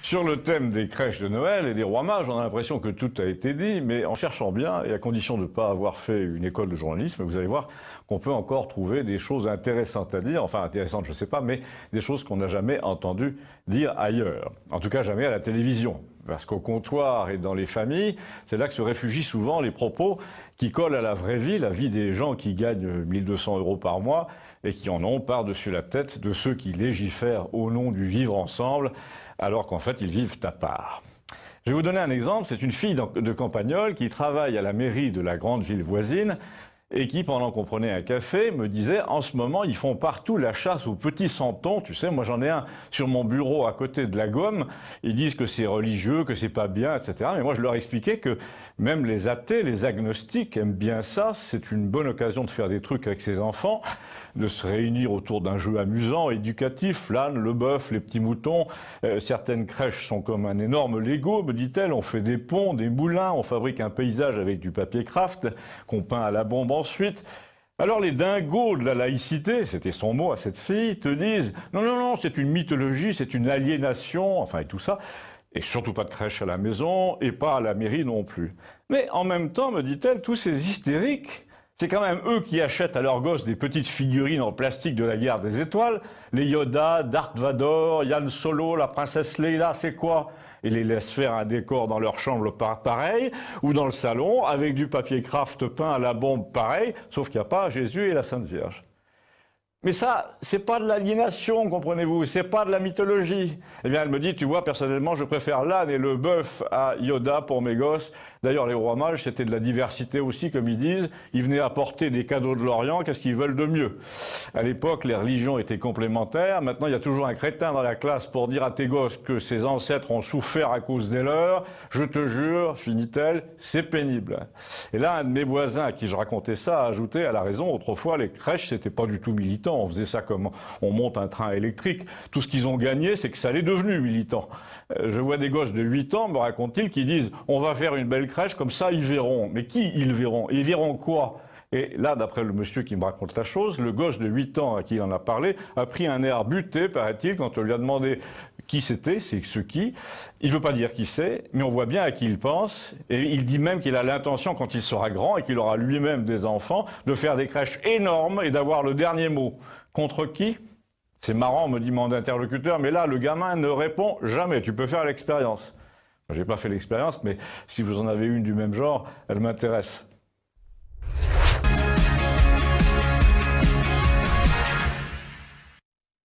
Sur le thème des crèches de Noël et des rois mages, on a l'impression que tout a été dit, mais en cherchant bien, et à condition de ne pas avoir fait une école de journalisme, vous allez voir qu'on peut encore trouver des choses intéressantes à dire, enfin intéressantes je ne sais pas, mais des choses qu'on n'a jamais entendu dire ailleurs. En tout cas jamais à la télévision. Parce qu'au comptoir et dans les familles, c'est là que se réfugient souvent les propos qui collent à la vraie vie, la vie des gens qui gagnent 1200 € par mois et qui en ont par-dessus la tête de ceux qui légifèrent au nom du vivre ensemble, alors qu'en fait ils vivent à part. Je vais vous donner un exemple, c'est une fille de Campagnole qui travaille à la mairie de la grande ville voisine et qui, pendant qu'on prenait un café, me disait « En ce moment, ils font partout la chasse aux petits santons. Tu sais, moi j'en ai un sur mon bureau à côté de la gomme. Ils disent que c'est religieux, que c'est pas bien, etc. » Mais moi, je leur expliquais que même les athées, les agnostiques aiment bien ça. C'est une bonne occasion de faire des trucs avec ses enfants, de se réunir autour d'un jeu amusant, éducatif, l'âne, le bœuf, les petits moutons. Certaines crèches sont comme un énorme Lego, me dit-elle. On fait des ponts, des moulins, on fabrique un paysage avec du papier craft qu'on peint à la bombe ensuite. Alors les dingos de la laïcité, c'était son mot à cette fille, te disent « Non, non, non, c'est une mythologie, c'est une aliénation, enfin et tout ça. » Et surtout pas de crèche à la maison, et pas à la mairie non plus. Mais en même temps, me dit-elle, tous ces hystériques, c'est quand même eux qui achètent à leurs gosses des petites figurines en plastique de la guerre des étoiles. Les Yoda, Darth Vader, Yann Solo, la princesse Leila, c'est quoi? Et les laissent faire un décor dans leur chambre pareil, ou dans le salon, avec du papier craft peint à la bombe pareil, sauf qu'il n'y a pas Jésus et la Sainte Vierge. Mais ça, c'est pas de l'aliénation, comprenez-vous, c'est pas de la mythologie. Eh bien, elle me dit, tu vois, personnellement, je préfère l'âne et le bœuf à Yoda pour mes gosses. D'ailleurs, les rois mages, c'était de la diversité aussi, comme ils disent. Ils venaient apporter des cadeaux de l'Orient, qu'est-ce qu'ils veulent de mieux? À l'époque, les religions étaient complémentaires. Maintenant, il y a toujours un crétin dans la classe pour dire à tes gosses que ses ancêtres ont souffert à cause des leurs. Je te jure, finit-elle, c'est pénible. Et là, un de mes voisins à qui je racontais ça a ajouté à la raison, autrefois, les crèches, c'était pas du tout militant. On faisait ça comme on monte un train électrique. Tout ce qu'ils ont gagné, c'est que ça l'est devenu militant. Je vois des gosses de 8 ans, me racontent-ils, qui disent « On va faire une belle crèche, comme ça ils verront ». Mais qui ils verront? Ils verront quoi? Et là, d'après le monsieur qui me raconte la chose, le gosse de 8 ans à qui il en a parlé a pris un air buté, paraît-il, quand on lui a demandé qui c'était, c'est ce qui. Il ne veut pas dire qui c'est, mais on voit bien à qui il pense. Et il dit même qu'il a l'intention, quand il sera grand et qu'il aura lui-même des enfants, de faire des crèches énormes et d'avoir le dernier mot. Contre qui? C'est marrant, me dit mon interlocuteur, mais là, le gamin ne répond jamais. Tu peux faire l'expérience. J'ai pas fait l'expérience, mais si vous en avez une du même genre, elle m'intéresse.